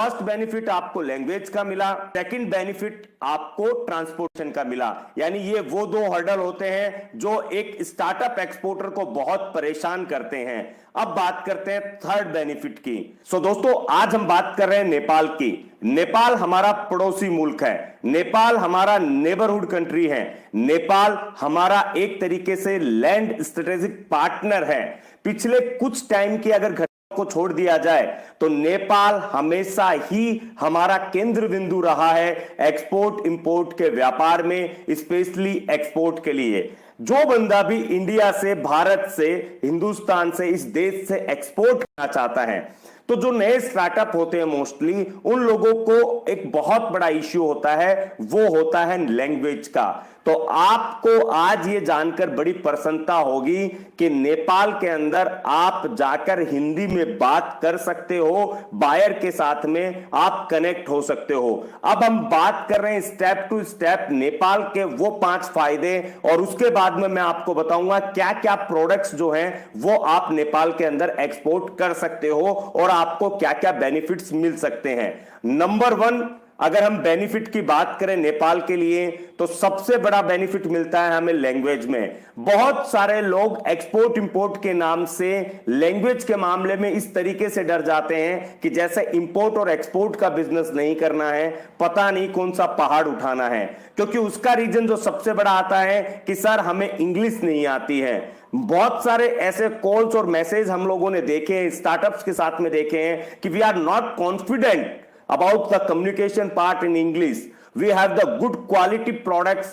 First benefit आपको language का मिला, सेकंड बेनिफिट आपको ट्रांसपोर्टेशन का मिला। यानी ये वो दो हर्डल होते हैं जो एक स्टार्टअप एक्सपोर्टर को बहुत परेशान करते हैं। अब बात करते हैं थर्ड बेनिफिट की। दोस्तों, आज हम बात कर रहे हैं नेपाल की। नेपाल हमारा पड़ोसी मुल्क है, नेपाल हमारा नेबरहुड कंट्री है, नेपाल हमारा एक तरीके से लैंड स्ट्रेटेजिक पार्टनर है। पिछले कुछ टाइम की अगर को छोड़ दिया जाए तो नेपाल हमेशा ही हमारा केंद्र बिंदु रहा है एक्सपोर्ट इंपोर्ट के व्यापार में, स्पेशली एक्सपोर्ट के लिए। जो बंदा भी इंडिया से, भारत से, हिंदुस्तान से, इस देश से एक्सपोर्ट करना चाहता है, तो जो नए स्टार्टअप होते हैं मोस्टली उन लोगों को एक बहुत बड़ा इश्यू होता है, वो होता है लैंग्वेज का। तो आपको आज ये जानकर बड़ी प्रसन्नता होगी कि नेपाल के अंदर आप जाकर हिंदी में बात कर सकते हो, बायर के साथ में आप कनेक्ट हो सकते हो। अब हम बात कर रहे हैं स्टेप टू स्टेप नेपाल के वो 5 फायदे, और उसके बाद में मैं आपको बताऊंगा क्या क्या प्रोडक्ट्स जो हैं वो आप नेपाल के अंदर एक्सपोर्ट कर सकते हो और आपको क्या क्या बेनिफिट्स मिल सकते हैं। नंबर 1, अगर हम बेनिफिट की बात करें नेपाल के लिए, तो सबसे बड़ा बेनिफिट मिलता है हमें लैंग्वेज में। बहुत सारे लोग एक्सपोर्ट इंपोर्ट के नाम से लैंग्वेज के मामले में इस तरीके से डर जाते हैं कि जैसे इंपोर्ट और एक्सपोर्ट का बिजनेस नहीं करना है, पता नहीं कौन सा पहाड़ उठाना है। क्योंकि उसका रीजन जो सबसे बड़ा आता है कि सर हमें इंग्लिश नहीं आती है। बहुत सारे ऐसे कॉल्स और मैसेज हम लोगों ने देखे हैं, स्टार्टअप्स के साथ में देखे हैं कि we are not confident about the communication part in English. We have the good quality products.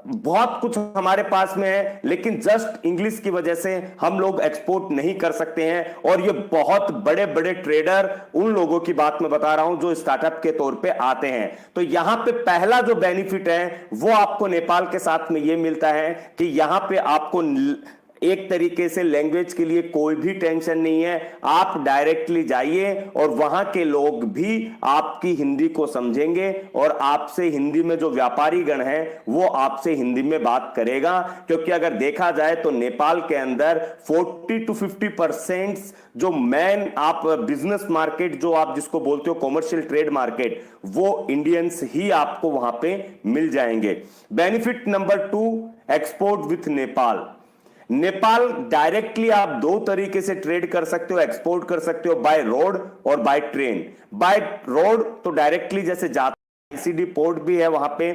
बहुत कुछ हमारे पास में है, लेकिन जस्ट इंग्लिश की वजह से हम लोग एक्सपोर्ट नहीं कर सकते हैं। और ये बहुत बड़े बड़े ट्रेडर, उन लोगों की बात मैं बता रहा हूं जो स्टार्टअप के तौर पे आते हैं। तो यहां पे पहला जो बेनिफिट है वो आपको नेपाल के साथ में ये मिलता है कि यहां पे आपको एक तरीके से लैंग्वेज के लिए कोई भी टेंशन नहीं है। आप डायरेक्टली जाइए और वहां के लोग भी आपकी हिंदी को समझेंगे और आपसे हिंदी में जो व्यापारी गण है वो आपसे हिंदी में बात करेगा। क्योंकि अगर देखा जाए तो नेपाल के अंदर 40 to 50% जो मेन आप बिजनेस मार्केट, जो आप जिसको बोलते हो कॉमर्शियल ट्रेड मार्केट, वो इंडियंस ही आपको वहां पे मिल जाएंगे। Benefit number 2, export with Nepal. Nepal directly आप 2 तरीके से ट्रेड कर सकते हो, एक्सपोर्ट कर सकते हो, बाय रोड और बाय ट्रेन। बाय रोड तो डायरेक्टली जैसे जाता है, आईसीडी पोर्ट भी है वहां पे,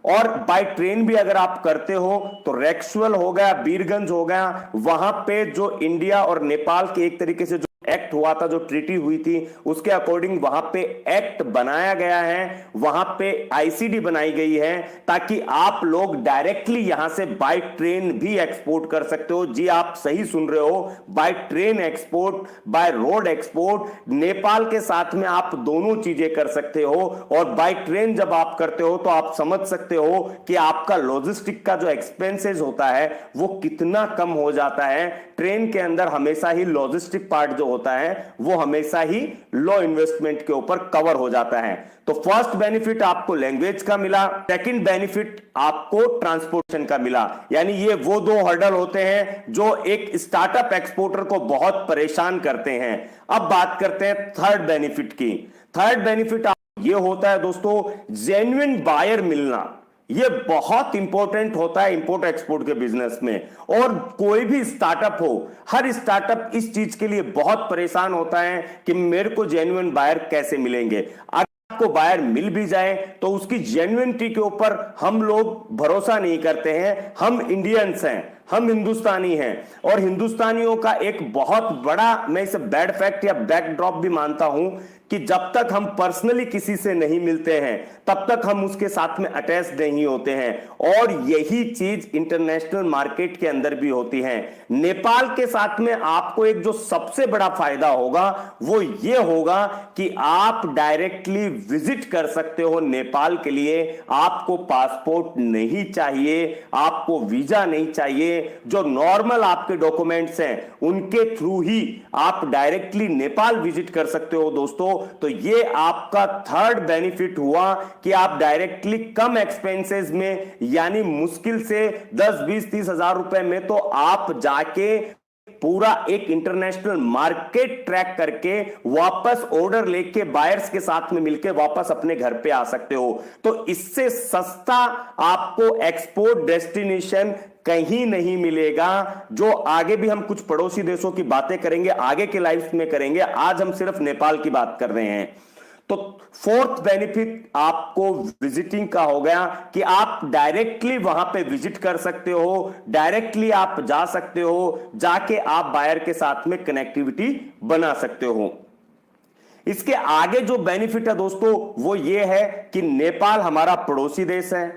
और बाय ट्रेन भी अगर आप करते हो तो रेक्सुअल हो गया, बीरगंज हो गया, वहां पे जो इंडिया और नेपाल के एक तरीके से एक्ट हुआ था, जो ट्रीटी हुई थी, उसके अकॉर्डिंग वहां पे एक्ट बनाया गया है, वहां पे आईसीडी बनाई गई है, ताकि आप लोग डायरेक्टली यहां से बाय ट्रेन भी एक्सपोर्ट कर सकते हो। जी आप सही सुन रहे हो, by train export, by road export. Nepal के साथ में आप दोनों चीजें कर सकते हो। और बाय ट्रेन जब आप करते हो तो आप समझ सकते हो कि आपका लॉजिस्टिक का जो एक्सपेंसेस होता है वो कितना कम हो जाता है। ट्रेन के अंदर हमेशा ही लॉजिस्टिक पार्ट जो होता है वो हमेशा ही लो इन्वेस्टमेंट के ऊपर कवर हो जाता है। तो फर्स्ट बेनिफिट आपको लैंग्वेज का मिला, सेकंड बेनिफिट आपको ट्रांसपोर्टेशन का मिला। यानी ये वो दो हर्डल होते हैं जो एक स्टार्टअप एक्सपोर्टर को बहुत परेशान करते हैं। अब बात करते हैं थर्ड बेनिफिट की। थर्ड बेनिफिट ये होता है दोस्तों, जेन्युइन बायर मिलना। ये बहुत इंपॉर्टेंट होता है इंपोर्ट एक्सपोर्ट के बिजनेस में। और कोई भी स्टार्टअप हो, हर स्टार्टअप इस चीज के लिए बहुत परेशान होता है कि मेरे को जेन्युइन बायर कैसे मिलेंगे। आपको बायर मिल भी जाए तो उसकी जेन्युइनिटी के ऊपर हम लोग भरोसा नहीं करते हैं। हम इंडियंस हैं, हम हिंदुस्तानी हैं, और हिंदुस्तानियों का एक बहुत बड़ा, मैं इसे बैड फैक्ट या बैकड्रॉप भी मानता हूं, कि जब तक हम पर्सनली किसी से नहीं मिलते हैं तब तक हम उसके साथ में अटैच नहीं होते हैं। और यही चीज इंटरनेशनल मार्केट के अंदर भी होती है। नेपाल के साथ में आपको एक जो सबसे बड़ा फायदा होगा वो ये होगा कि आप डायरेक्टली विजिट कर सकते हो नेपाल के लिए। आपको पासपोर्ट नहीं चाहिए, आपको वीजा नहीं चाहिए। जो नॉर्मल आपके डॉक्यूमेंट्स हैं उनके थ्रू ही आप डायरेक्टली नेपाल विजिट कर सकते हो दोस्तों। तो ये आपका थर्ड बेनिफिट हुआ कि आप डायरेक्टली कम एक्सपेंसेस में, यानी मुश्किल से 10, 20, 30 हजार रुपए में तो आप जाके पूरा एक इंटरनेशनल मार्केट ट्रैक करके वापस ऑर्डर लेके बायर्स के साथ में मिलके वापस अपने घर पे आ सकते हो। तो इससे सस्ता आपको एक्सपोर्ट डेस्टिनेशन कहीं नहीं मिलेगा। जो आगे भी हम कुछ पड़ोसी देशों की बातें करेंगे, आगे के लाइव्स में करेंगे, आज हम सिर्फ नेपाल की बात कर रहे हैं। तो फोर्थ बेनिफिट आपको विजिटिंग का हो गया कि आप डायरेक्टली वहां पे विजिट कर सकते हो, डायरेक्टली आप जा सकते हो, जाके आप बायर के साथ में कनेक्टिविटी बना सकते हो। इसके आगे जो बेनिफिट है दोस्तों वो ये है कि नेपाल हमारा पड़ोसी देश है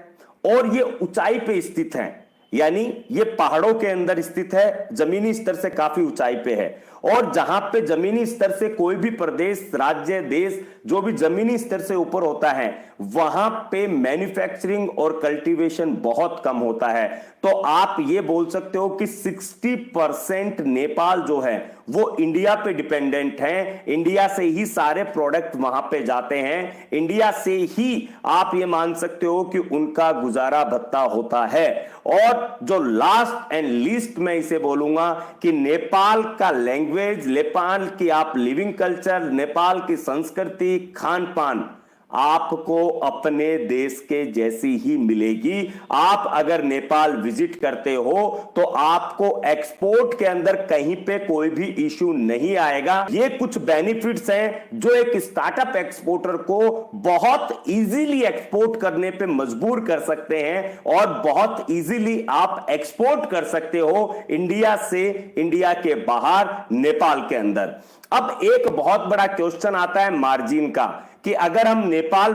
और ये ऊंचाई पे स्थित है, यानी ये पहाड़ों के अंदर स्थित है, जमीनी स्तर से काफी ऊंचाई पे है। और जहां पे जमीनी स्तर से कोई भी प्रदेश, राज्य, देश जो भी जमीनी स्तर से ऊपर होता है वहां पे मैन्युफैक्चरिंग और कल्टीवेशन बहुत कम होता है। तो आप ये बोल सकते हो कि 60% नेपाल जो है वो इंडिया पे डिपेंडेंट है, इंडिया से ही सारे प्रोडक्ट वहां पे जाते हैं, इंडिया से ही आप ये मान सकते हो कि उनका गुजारा भत्ता होता है। और जो लास्ट एंड लीस्ट मैं इसे बोलूंगा कि नेपाल का लैंग्वेज, नेपाल की आप लिविंग कल्चर, नेपाल की संस्कृति, खान पान आपको अपने देश के जैसी ही मिलेगी। आप अगर नेपाल विजिट करते हो तो आपको एक्सपोर्ट के अंदर कहीं पे कोई भी इश्यू नहीं आएगा। ये कुछ बेनिफिट्स हैं जो एक स्टार्टअप एक्सपोर्टर को बहुत इजीली एक्सपोर्ट करने पे मजबूर कर सकते हैं और बहुत इजीली आप एक्सपोर्ट कर सकते हो इंडिया से, इंडिया के बाहर, नेपाल के अंदर। अब एक बहुत बड़ा क्वेश्चन आता है मार्जिन का कि अगर हम नेपाल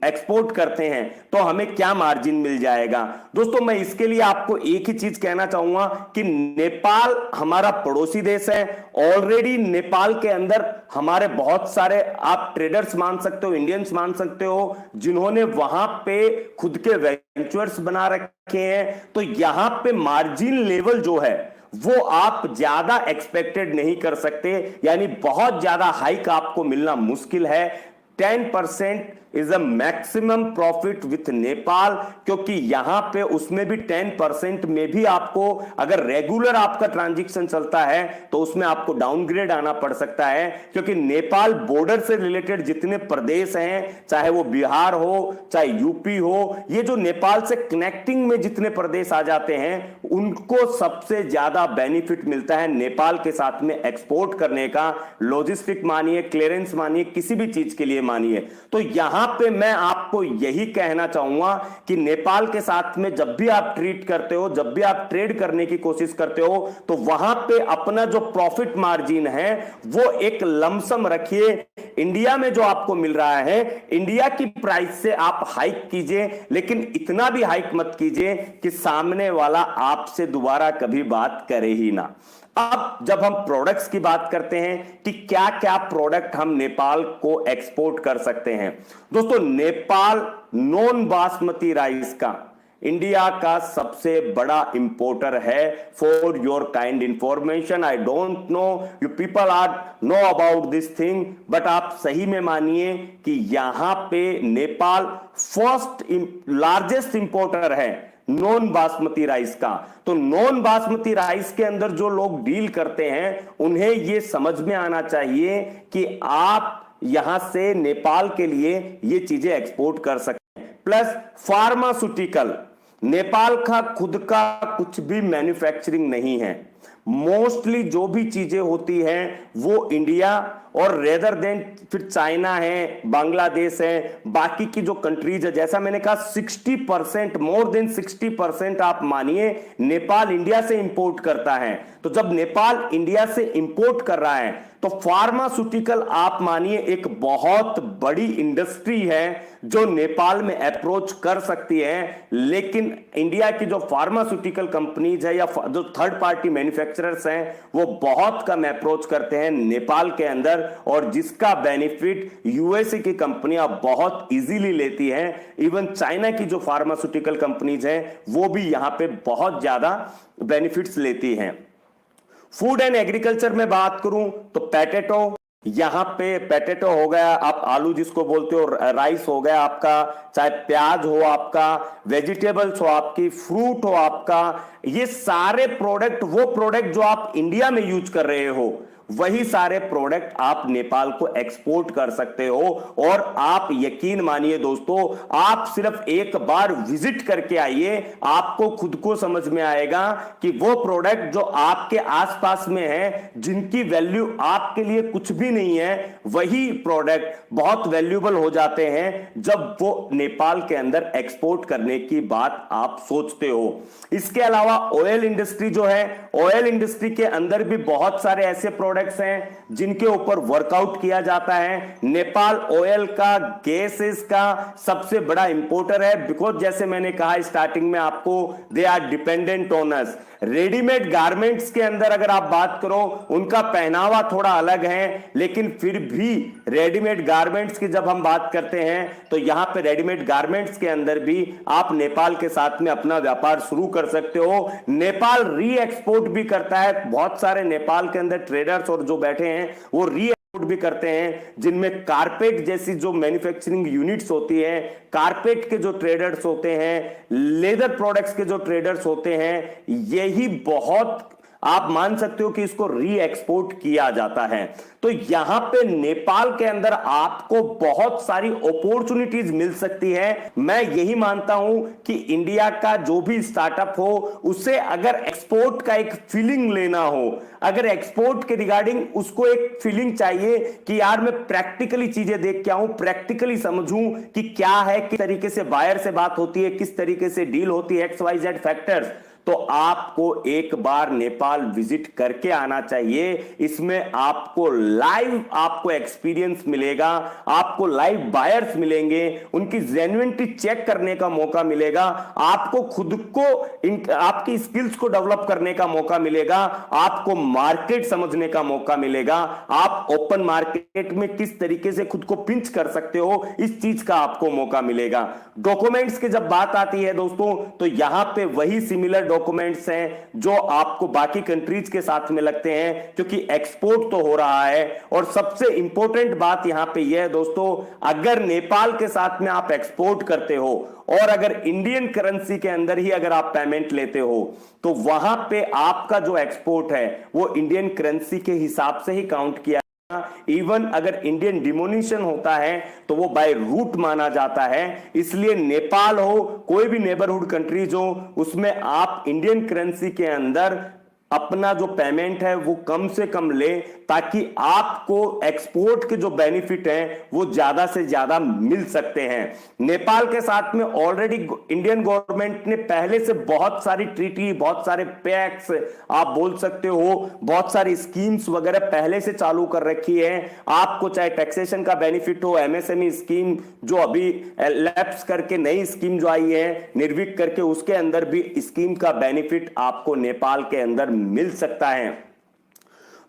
एक्सपोर्ट करते हैं तो हमें क्या मार्जिन मिल जाएगा। दोस्तों मैं इसके लिए आपको एक ही चीज कहना चाहूंगा कि नेपाल हमारा पड़ोसी देश है। ऑलरेडी नेपाल के अंदर हमारे बहुत सारे आप ट्रेडर्स मान सकते हो, इंडियंस मान सकते हो, जिन्होंने वहां पे खुद के वेंचर्स बना रखे हैं। तो यहां पे मार्जिन लेवल जो है वो आप ज्यादा एक्सपेक्टेड नहीं कर सकते, यानी बहुत ज्यादा हाइक आपको मिलना मुश्किल है। 10% is a maximum profit with Nepal, क्योंकि यहां पे उसमें भी 10% में भी आपको अगर रेगुलर आपका ट्रांजैक्शन चलता है तो उसमें आपको डाउनग्रेड आना पड़ सकता है, क्योंकि नेपाल बॉर्डर से रिलेटेड जितने प्रदेश हैं, चाहे वो बिहार हो, चाहे यूपी हो, ये जो नेपाल से कनेक्टिंग में जितने प्रदेश आ जाते हैं उनको सबसे ज्यादा बेनिफिट मिलता है नेपाल के साथ में एक्सपोर्ट करने का। लॉजिस्टिक मानिए, क्लियरेंस मानिए, किसी भी चीज के लिए मानिए। तो यहां पे मैं आपको यही कहना चाहूंगा कि नेपाल के साथ में जब भी आप ट्रीट करते हो, जब भी आप ट्रेड करने की कोशिश करते हो, तो वहां पे अपना जो प्रॉफिट मार्जिन है वो एक लमसम रखिए। इंडिया में जो आपको मिल रहा है, इंडिया की प्राइस से आप हाइक कीजिए, लेकिन इतना भी हाइक मत कीजिए कि सामने वाला आपसे दोबारा कभी बात करे ही ना। अब जब हम प्रोडक्ट्स की बात करते हैं कि क्या क्या प्रोडक्ट हम नेपाल को एक्सपोर्ट कर सकते हैं, दोस्तों नेपाल नॉन बासमती राइस का इंडिया का सबसे बड़ा इंपोर्टर है। For your kind information, I don't know you people are no about this thing, but आप सही में मानिए कि यहां पे नेपाल फर्स्ट लार्जेस्ट इंपोर्टर है नॉन बासमती राइस का। तो नॉन बासमती राइस के अंदर जो लोग डील करते हैं उन्हें यह समझ में आना चाहिए कि आप यहां से नेपाल के लिए ये चीजें एक्सपोर्ट कर सकते हैं। प्लस फार्मास्यूटिकल, नेपाल का खुद का कुछ भी मैन्युफैक्चरिंग नहीं है। मोस्टली जो भी चीजें होती हैं वो इंडिया और रेदर देन फिर चाइना है, बांग्लादेश है, बाकी की जो कंट्रीज है, जैसा मैंने कहा 60%, मोर देन 60% आप मानिए नेपाल इंडिया से इंपोर्ट करता है। तो जब नेपाल इंडिया से इंपोर्ट कर रहा है तो फार्मास्यूटिकल आप मानिए एक बहुत बड़ी इंडस्ट्री है जो नेपाल में अप्रोच कर सकती है। लेकिन इंडिया की जो फार्मास्यूटिकल कंपनीज है या जो थर्ड पार्टी मैन्युफैक्चरर्स हैं वो बहुत कम अप्रोच करते हैं नेपाल के अंदर, और जिसका बेनिफिट यूएसए की कंपनियां बहुत इजीली लेती हैं। इवन चाइना की जो फार्मास्यूटिकल कंपनीज हैं वो भी यहां पे बहुत ज्यादा बेनिफिट्स लेती हैं। फूड एंड एग्रीकल्चर में बात करूं तो पोटैटो, यहाँ पे पोटैटो हो गया, आप आलू जिसको बोलते हो, राइस हो गया आपका, चाहे प्याज हो आपका, वेजिटेबल्स हो आपकी, फ्रूट हो आपका, ये सारे प्रोडक्ट, वो प्रोडक्ट जो आप इंडिया में यूज कर रहे हो, वही सारे प्रोडक्ट आप नेपाल को एक्सपोर्ट कर सकते हो। और आप यकीन मानिए दोस्तों, आप सिर्फ एक बार विजिट करके आइए, आपको खुद को समझ में आएगा कि वो प्रोडक्ट जो आपके आसपास में है, जिनकी वैल्यू आपके लिए कुछ भी नहीं है, वही प्रोडक्ट बहुत वैल्यूबल हो जाते हैं जब वो नेपाल के अंदर एक्सपोर्ट करने की बात आप सोचते हो। इसके अलावा ऑयल इंडस्ट्री जो है, ऑयल इंडस्ट्री के अंदर भी बहुत सारे ऐसे प्रोडक्ट्स हैं जिनके ऊपर वर्कआउट किया जाता है। नेपाल ऑयल का, गैसेस का सबसे बड़ा इंपोर्टर है, बिकॉज जैसे मैंने कहा स्टार्टिंग में आपको, they are dependent on us. Readymade garments के अंदर अगर आप बात करो, उनका पहनावा थोड़ा अलग है, लेकिन फिर भी रेडीमेड गारमेंट्स की जब हम बात करते हैं तो यहां पे रेडीमेड गारमेंट्स के अंदर भी आप नेपाल के साथ में अपना व्यापार शुरू कर सकते हो। नेपाल री एक्सपोर्ट भी करता है, बहुत सारे नेपाल के अंदर ट्रेडर्स और जो बैठे हैं वो री भी करते हैं, जिनमें कारपेट जैसी जो मैन्युफैक्चरिंग यूनिट्स होती है, कारपेट के जो ट्रेडर्स होते हैं, लेदर प्रोडक्ट्स के जो ट्रेडर्स होते हैं, यही बहुत आप मान सकते हो कि इसको री एक्सपोर्ट किया जाता है। तो यहां पे नेपाल के अंदर आपको बहुत सारी अपॉर्चुनिटीज मिल सकती है। मैं यही मानता हूं कि इंडिया का जो भी स्टार्टअप हो, उसे अगर एक्सपोर्ट का एक फीलिंग लेना हो, अगर एक्सपोर्ट के रिगार्डिंग उसको एक फीलिंग चाहिए कि यार मैं प्रैक्टिकली चीजें देख के आऊं, प्रैक्टिकली समझूं कि क्या है, किस तरीके से बायर से बात होती है, किस तरीके से डील होती है, XYZ फैक्टर्स, तो आपको एक बार नेपाल विजिट करके आना चाहिए। इसमें आपको लाइव आपको एक्सपीरियंस मिलेगा, आपको लाइव बायर्स मिलेंगे, उनकी जेन्युइनिटी चेक करने का मौका मिलेगा, आपको खुद को आपकी स्किल्स को डेवलप करने का मौका मिलेगा, आपको मार्केट समझने का मौका मिलेगा, आप ओपन मार्केट में किस तरीके से खुद को पिंच कर सकते हो, इस चीज का आपको मौका मिलेगा। डॉक्यूमेंट्स की जब बात आती है दोस्तों, तो यहां पे वही सिमिलर डॉक्यूमेंट्स हैं जो आपको बाकी कंट्रीज के साथ में लगते हैं, क्योंकि एक्सपोर्ट तो हो रहा है। और सबसे इंपॉर्टेंट बात यहां पे यह है दोस्तों, अगर नेपाल के साथ में आप एक्सपोर्ट करते हो और अगर इंडियन करेंसी के अंदर ही अगर आप पेमेंट लेते हो, तो वहां पे आपका जो एक्सपोर्ट है वो इंडियन करेंसी के हिसाब से ही काउंट किया, इवन अगर इंडियन डिमोनिशन होता है तो वो बाय रूट माना जाता है। इसलिए नेपाल हो, कोई भी नेबरहुड कंट्रीज हो, उसमें आप इंडियन करेंसी के अंदर अपना जो पेमेंट है वो कम से कम ले, ताकि आपको एक्सपोर्ट के जो बेनिफिट हैं वो ज्यादा से ज्यादा मिल सकते हैं। नेपाल के साथ में ऑलरेडी इंडियन गवर्नमेंट ने पहले से बहुत सारी ट्रीटी, बहुत सारे पैक्स आप बोल सकते हो, बहुत सारी स्कीम्स वगैरह पहले से चालू कर रखी है। आपको चाहे टैक्सेशन का बेनिफिट हो, MSME स्कीम जो अभी लैप्स करके नई स्कीम जो आई है निर्विक करके, उसके अंदर भी स्कीम का बेनिफिट आपको नेपाल के अंदर मिल सकता है।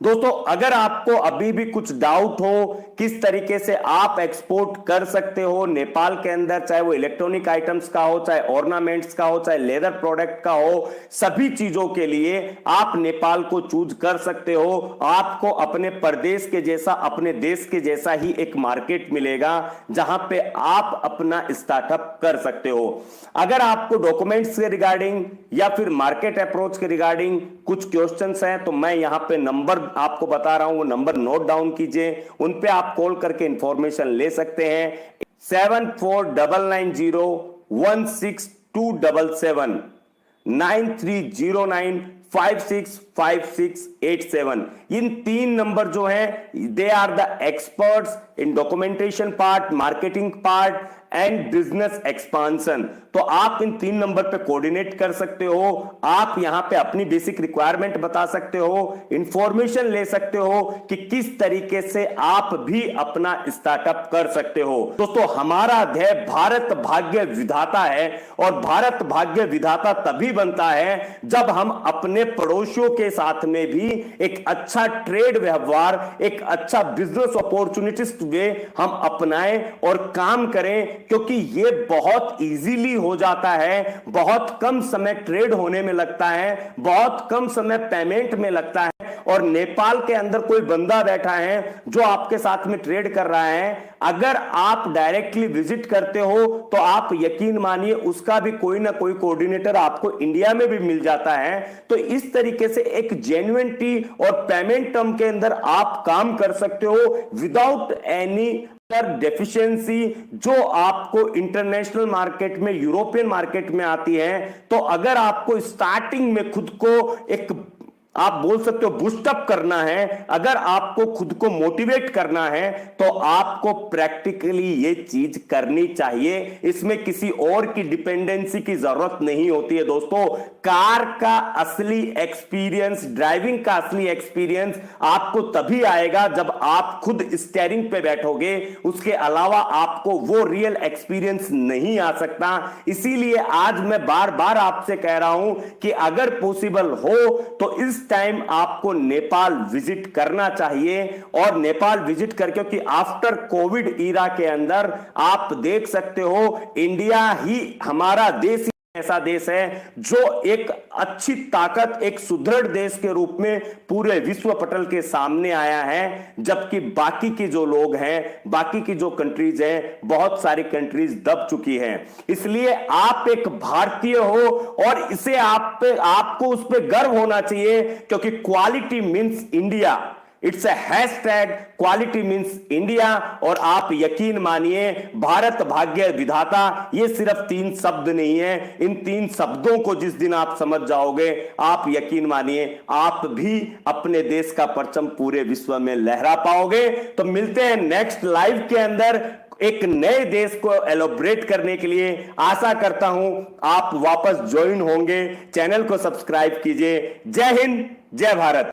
दोस्तों, अगर आपको अभी भी कुछ डाउट हो किस तरीके से आप एक्सपोर्ट कर सकते हो नेपाल के अंदर, चाहे वो इलेक्ट्रॉनिक आइटम्स का हो, चाहे ऑर्नामेंट्स का हो, चाहे लेदर प्रोडक्ट का हो, सभी चीजों के लिए आप नेपाल को चूज कर सकते हो। आपको अपने प्रदेश के जैसा, अपने देश के जैसा ही एक मार्केट मिलेगा जहां पे आप अपना स्टार्टअप कर सकते हो। अगर आपको डॉक्यूमेंट्स के रिगार्डिंग या फिर मार्केट अप्रोच के रिगार्डिंग कुछ क्वेश्चंस हैं, तो मैं यहां पे नंबर आपको बता रहा हूं, वो नंबर नोट डाउन कीजिए, उन पे आप कॉल करके इंफॉर्मेशन ले सकते हैं। 7499016277 9309565687। इन 3 नंबर जो हैं, they are the experts in documentation part, marketing part and business expansion. तो आप इन 3 नंबर पे कोऑर्डिनेट कर सकते हो। आप यहां पे अपनी बेसिक रिक्वायरमेंट बता सकते हो, इंफॉर्मेशन ले सकते हो कि किस तरीके से आप भी अपना स्टार्टअप कर सकते हो। दोस्तों, हमारा ध्येय भारत भाग्य विधाता है, और भारत भाग्य विधाता तभी बनता है जब हम अपने पड़ोसियों के साथ में भी एक अच्छा ट्रेड व्यवहार, एक अच्छा बिजनेस अपॉर्चुनिटीज वे हम अपनाएं और काम करें, क्योंकि ये बहुत इजीली हो जाता है, बहुत कम समय ट्रेड होने में लगता है, बहुत कम समय पेमेंट में लगता है, और नेपाल के अंदर कोई बंदा बैठा है जो आपके साथ में ट्रेड कर रहा है, अगर आप डायरेक्टली विजिट करते हो तो आप यकीन मानिए उसका भी कोई ना कोई कोऑर्डिनेटर आपको इंडिया में भी मिल जाता है। तो इस तरीके से एक जेन्युइनिटी और पेमेंट टर्म के अंदर आप काम कर सकते हो विदाउट एनी डेफिशिएंसी जो आपको इंटरनेशनल मार्केट में, यूरोपियन मार्केट में आती है। तो अगर आपको स्टार्टिंग में खुद को एक आप बोल सकते हो बूस्टअप करना है, अगर आपको खुद को मोटिवेट करना है तो आपको प्रैक्टिकली ये चीज करनी चाहिए। इसमें किसी और की डिपेंडेंसी की जरूरत नहीं होती है दोस्तों। कार का असली एक्सपीरियंस, ड्राइविंग का असली एक्सपीरियंस आपको तभी आएगा जब आप खुद स्टीयरिंग पे बैठोगे। उसके अलावा आपको वो रियल एक्सपीरियंस नहीं आ सकता। इसीलिए आज मैं बार बार आपसे कह रहा हूं कि अगर पॉसिबल हो तो इस टाइम आपको नेपाल विजिट करना चाहिए। और नेपाल विजिट करके, क्योंकि आफ्टर कोविड ईरा के अंदर आप देख सकते हो इंडिया ही, हमारा देश ऐसा देश है जो एक अच्छी ताकत, एक सुदृढ़ देश के रूप में पूरे विश्व पटल के सामने आया है। जबकि बाकी के जो लोग हैं, बाकी की जो कंट्रीज हैं, बहुत सारी कंट्रीज दब चुकी हैं। इसलिए आप एक भारतीय हो और इसे आपको उस पर गर्व होना चाहिए, क्योंकि quality means India. It's a hashtag quality means India. और आप यकीन मानिए भारत भाग्य विधाता ये सिर्फ 3 शब्द नहीं है। इन 3 शब्दों को जिस दिन आप समझ जाओगे, आप यकीन मानिए आप भी अपने देश का परचम पूरे विश्व में लहरा पाओगे। तो मिलते हैं नेक्स्ट लाइव के अंदर एक नए देश को एलोब्रेट करने के लिए। आशा करता हूं आप वापस ज्वाइन होंगे। चैनल को सब्सक्राइब कीजिए। जय हिंद, जय भारत।